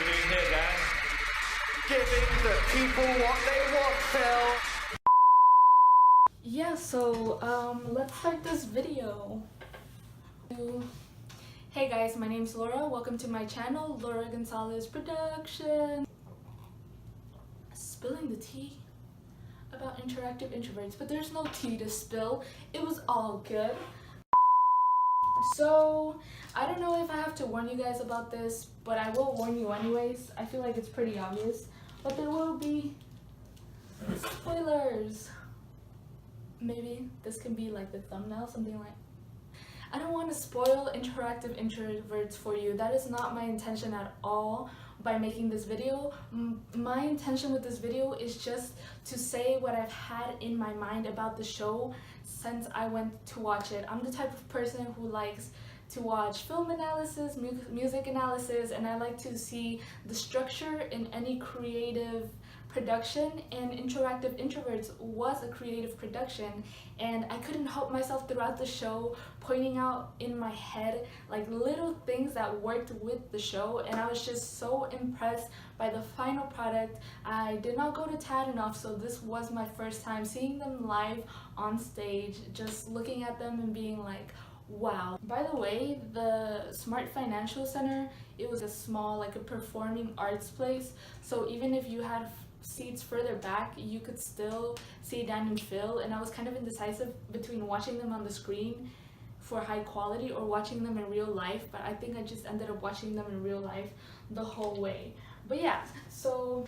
we doing here, guys? Giving the people what they want, Phil. Yeah, so let's start this video. Hey guys, my name's Laura. Welcome to my channel, Laura Gonzalez Production. Spilling the tea about interactive introverts, but there's no tea to spill. It was all good. So I don't know if I have to warn you guys about this, but I will warn you anyways. I feel like it's pretty obvious, but there will be spoilers. Maybe this can be like the thumbnail, something like. I don't want to spoil interactive introverts for you. That is not my intention at all by making this video. My intention with this video is just to say what I've had in my mind about the show since I went to watch it. I'm the type of person who likes to watch film analysis, music analysis, and I like to see the structure in any creative production, and Interactive Introverts was a creative production, and I couldn't help myself throughout the show pointing out in my head like little things that worked with the show, and I was just so impressed by the final product. I did not go to TAD enough, so this was my first time seeing them live on stage, just looking at them and being like, wow. By the way, the Smart Financial Center, it was a small, like a performing arts place, so even if you had seats further back, you could still see Dan and Phil, and I was kind of indecisive between watching them on the screen for high quality or watching them in real life, but I think I just ended up watching them in real life the whole way. But yeah, so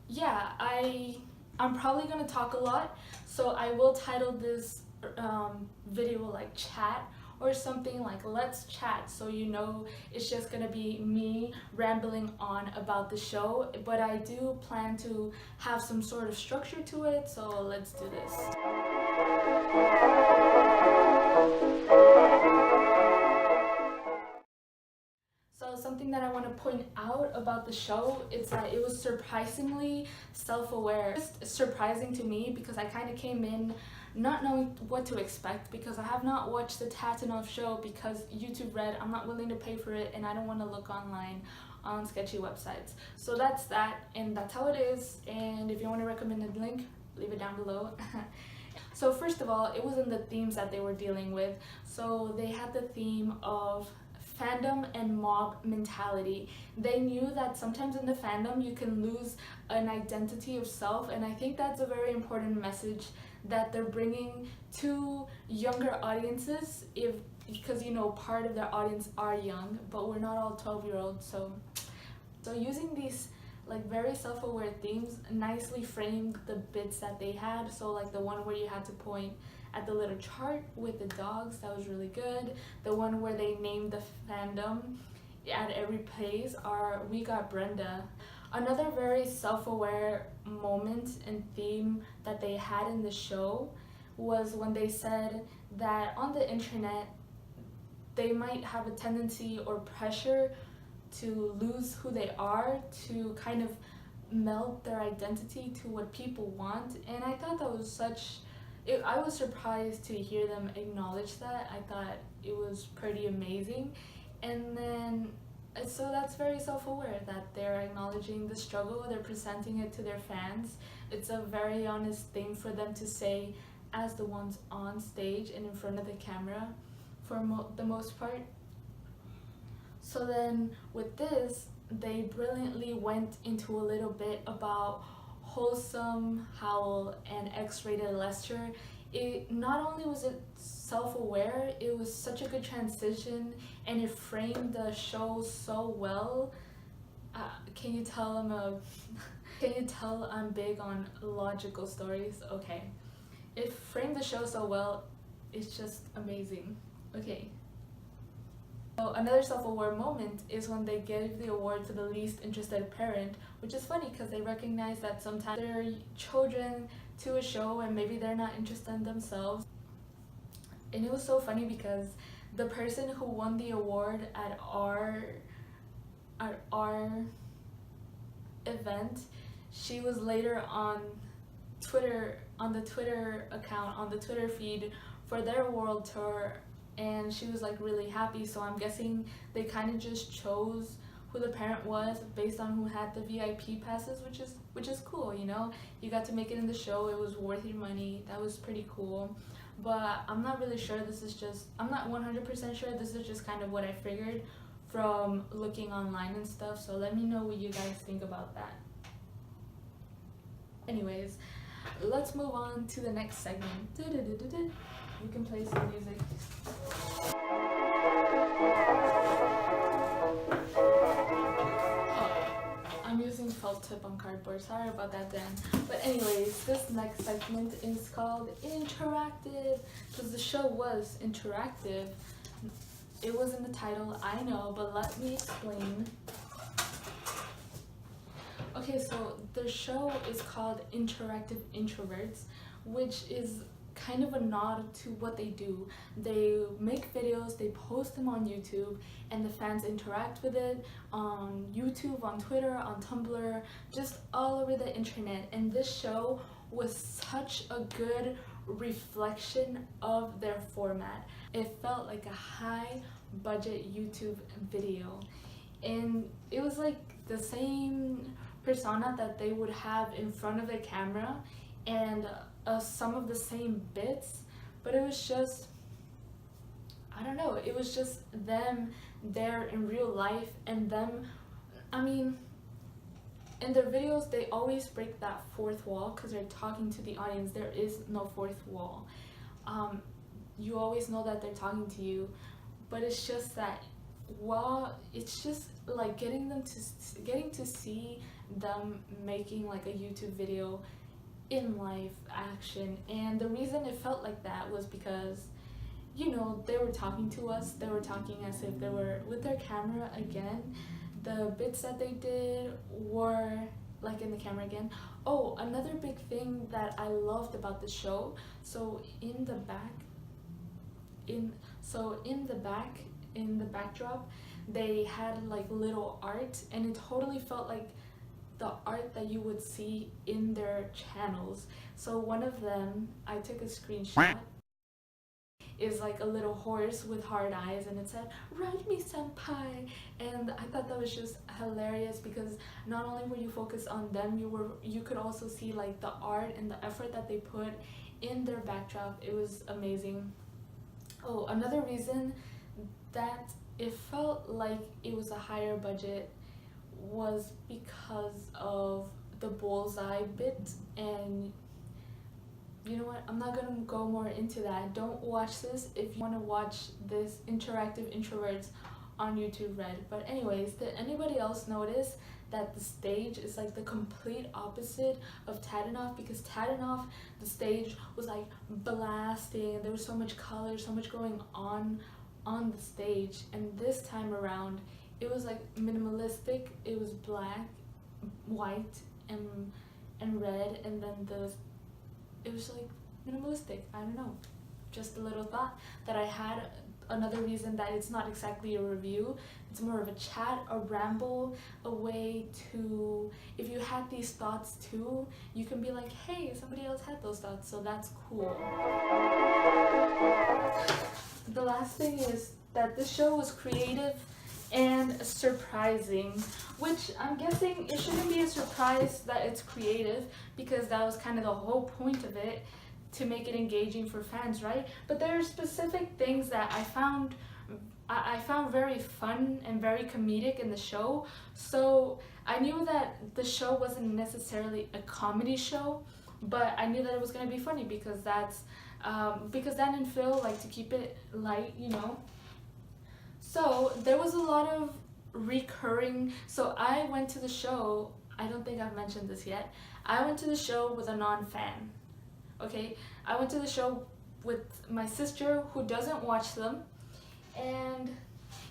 yeah, I'm probably gonna talk a lot, so I will title this video like chat or something, like let's chat, so you know it's just gonna be me rambling on about the show, but I do plan to have some sort of structure to it, so let's do this. So something that I want to point out about the show is that it was surprisingly self-aware. Just surprising to me because I kind of came in not knowing what to expect, because I have not watched the Tatanov show because YouTube Red, I'm not willing to pay for it, and I don't want to look online on sketchy websites. So that's that, and that's how it is, and if you want to recommend a link, leave it down below. So first of all, it was in the themes that they were dealing with. So they had the theme of fandom and mob mentality. They knew that sometimes in the fandom you can lose an identity of self, and I think that's a very important message that they're bringing to younger audiences, because you know part of their audience are young, but we're not all 12-year-olds, so using these like very self-aware themes nicely framed the bits that they had. So like the one where you had to point at the little chart with the dogs, that was really good. The one where they named the fandom at every place are We Got Brenda. Another very self-aware moment and theme that they had in the show was when they said that on the internet they might have a tendency or pressure to lose who they are, to kind of meld their identity to what people want, and I thought that was I was surprised to hear them acknowledge that. I thought it was pretty amazing, and then so that's very self-aware that they're acknowledging the struggle, they're presenting it to their fans. It's a very honest thing for them to say as the ones on stage and in front of the camera for the most part. So then with this, they brilliantly went into a little bit about wholesome Howell and X-rated Lester. It not only was it self-aware, it was such a good transition, and it framed the show so well. Can you tell I'm big on logical stories? Okay, it framed the show so well, it's just amazing. Okay, so another self-aware moment is when they gave the award to the least interested parent, which is funny because they recognize that sometimes there are children to a show and maybe they're not interested in themselves. And it was so funny because the person who won the award at our event, she was later on Twitter, on the Twitter account, on the Twitter feed for their world tour and she was like really happy. So I'm guessing they kind of just chose who the parent was based on who had the VIP passes, which is cool, you know. You got to make it in the show. It was worth your money. That was pretty cool. But I'm not really sure. I'm not 100% sure. This is just kind of what I figured from looking online and stuff. So let me know what you guys think about that. Anyways, let's move on to the next segment. You can play some music. I'm using felt tip on cardboard. Sorry about that, Dan. But anyways, this next segment is called Interactive, because the show was interactive. It was in the title, I know, but let me explain. Okay, so the show is called Interactive Introverts, which is kind of a nod to what they do. They make videos, they post them on YouTube, and the fans interact with it on YouTube, on Twitter, on Tumblr, just all over the internet. And this show was such a good reflection of their format. It felt like a high budget YouTube video, and it was like the same persona that they would have in front of the camera, and some of the same bits, but it was just, I don't know, it was just them there in real life. And them, I mean, in their videos they always break that fourth wall because they're talking to the audience. There is no fourth wall. You always know that they're talking to you, but it's just that, well, it's just like getting to see them making like a YouTube video in live action. And the reason it felt like that was because, you know, they were talking to us. They were talking as if they were with their camera again. The bits that they did were like in the camera again. Oh, another big thing that I loved about the show, so in the backdrop they had like little art, and it totally felt like the art that you would see in their channels. So one of them, I took a screenshot, is like a little horse with hard eyes, and it said, "Ride me, senpai." And I thought that was just hilarious because not only were you focused on them, you could also see like the art and the effort that they put in their backdrop. It was amazing. Oh, another reason that it felt like it was a higher budget was because of the bullseye bit. And you know what, I'm not gonna go more into that. Don't watch this if you want to watch this Interactive Introverts on YouTube Red. But anyways, did anybody else notice that the stage is like the complete opposite of Tadanoff? Because Tadanoff, the stage was like blasting, and there was so much color, so much going on the stage. And this time around it was like minimalistic. It was black, white, and red, and then it was like minimalistic. I don't know, just a little thought that I had. Another reason that it's not exactly a review, it's more of a chat, a ramble, a way to, if you had these thoughts too, you can be like, hey, somebody else had those thoughts, so that's cool. The last thing is that this show was creative and surprising, which I'm guessing it shouldn't be a surprise that it's creative, because that was kind of the whole point of it, to make it engaging for fans, right? But there are specific things that I found very fun and very comedic in the show. So I knew that the show wasn't necessarily a comedy show, but I knew that it was going to be funny, because because Dan and Phil like to keep it light, you know. So there was a lot of recurring. So I went to the show, I don't think I've mentioned this yet, I went to the show with a non-fan. Okay, I went to the show with my sister, who doesn't watch them, and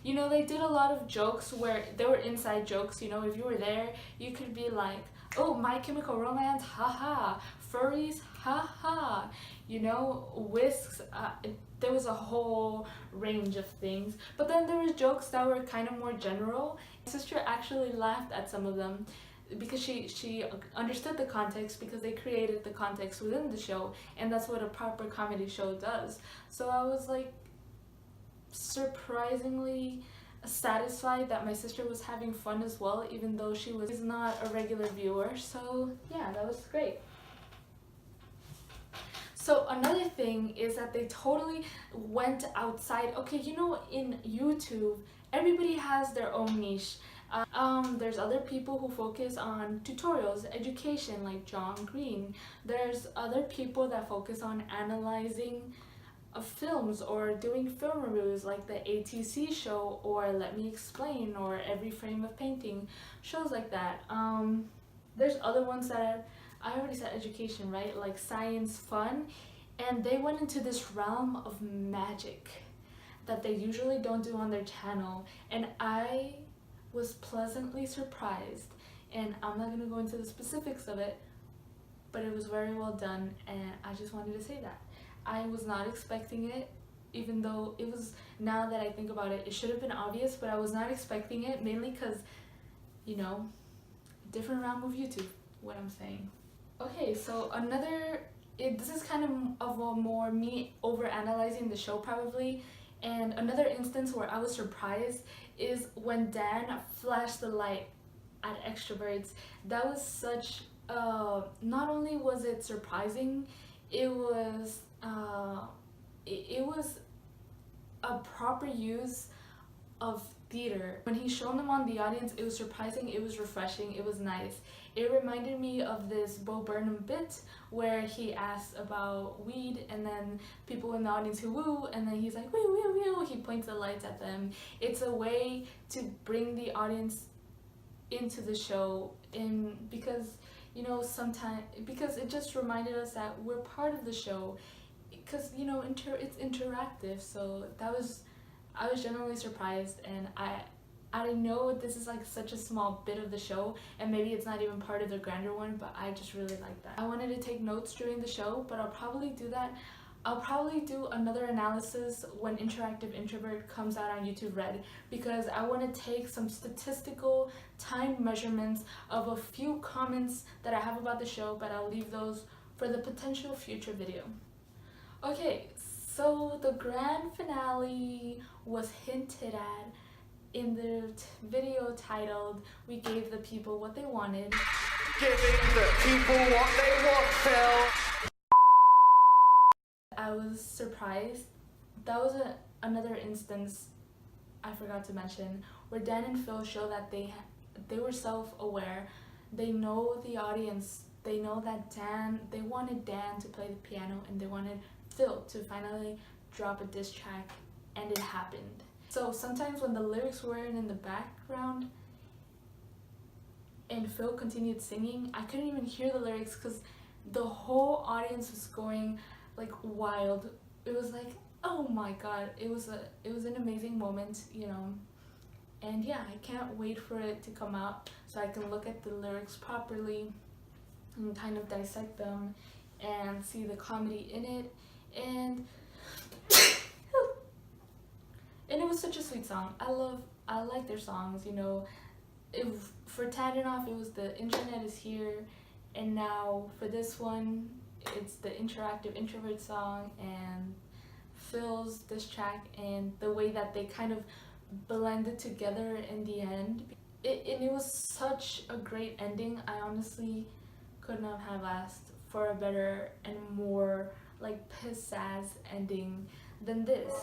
you know, they did a lot of jokes where they were inside jokes. You know, if you were there, you could be like, oh, My Chemical Romance, haha, furries, haha, you know, whisks. There was a whole range of things, but then there was jokes that were kind of more general. My sister actually laughed at some of them, because she understood the context, because they created the context within the show, and that's what a proper comedy show does. So I was like, surprisingly satisfied that my sister was having fun as well, even though she was not a regular viewer. So yeah, that was great. So another thing is that they totally went outside. Okay, you know, in YouTube, everybody has their own niche. There's other people who focus on tutorials, education, like John Green. There's other people that focus on analyzing films or doing film reviews, like the ATC show or Let Me Explain or Every Frame of Painting, shows like that. There's other ones that I already said education, right? Like science, fun, and they went into this realm of magic that they usually don't do on their channel, and I was pleasantly surprised. And I'm not gonna go into the specifics of it, but it was very well done, and I just wanted to say that. I was not expecting it, even though it was, now that I think about it, it should have been obvious, but I was not expecting it, mainly because, you know, different realm of YouTube, what I'm saying. Okay, so this is kind of a more me over-analyzing the show probably, and another instance where I was surprised is when Dan flashed the light at Extroverts. That was such, not only was it surprising, it was a proper use of theater. When he showed them on the audience, it was surprising, it was refreshing, it was nice. It reminded me of this Bo Burnham bit where he asks about weed and then people in the audience who woo, and then he's like, woo, woo, woo, he points the lights at them. It's a way to bring the audience into the show, because, you know, sometimes, because it just reminded us that we're part of the show, because, you know, it's interactive. So I was genuinely surprised, and I know this is like such a small bit of the show, and maybe it's not even part of the grander one, but I just really like that. I wanted to take notes during the show, but I'll probably do that. I'll probably do another analysis when Interactive Introvert comes out on YouTube Red, because I want to take some statistical time measurements of a few comments that I have about the show, but I'll leave those for the potential future video. Okay, so the grand finale was hinted at in the video titled "We Gave the People What They Wanted." Giving the people what they want, Phil. I was surprised. That was another instance I forgot to mention where Dan and Phil show that they were self-aware. They know the audience. They know that they wanted Dan to play the piano, and they wanted Phil to finally drop a diss track, and it happened. So sometimes when the lyrics weren't in the background and Phil continued singing, I couldn't even hear the lyrics because the whole audience was going like wild. It was like, oh my god, it was an amazing moment, you know. And yeah, I can't wait for it to come out so I can look at the lyrics properly and kind of dissect them and see the comedy in it. And it was such a sweet song. I like their songs, you know. For Tadanoff, it was The Internet Is Here, and now for this one, it's the Interactive Introvert song and Phil's diss track, and the way that they kind of blended together in the end. It was such a great ending. I honestly could not have asked for a better and more like pizzazz ending than this.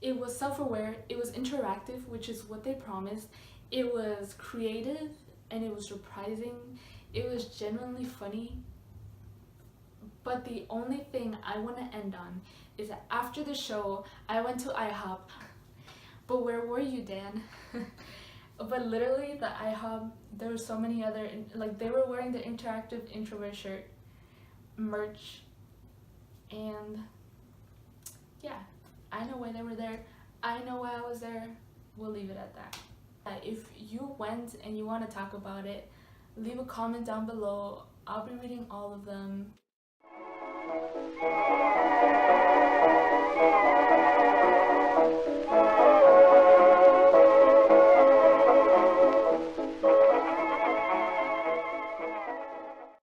It was self-aware, it was interactive, which is what they promised. It was creative, and it was surprising. It was genuinely funny. But the only thing I want to end on is that after the show, I went to IHOP. But where were you, Dan? But literally, the IHOP, there were so many other, like, they were wearing the Interactive Introvert shirt merch, and yeah, I know why they were there. I know why I was there. We'll leave it at that. If you went and you want to talk about it, leave a comment down below. I'll be reading all of them.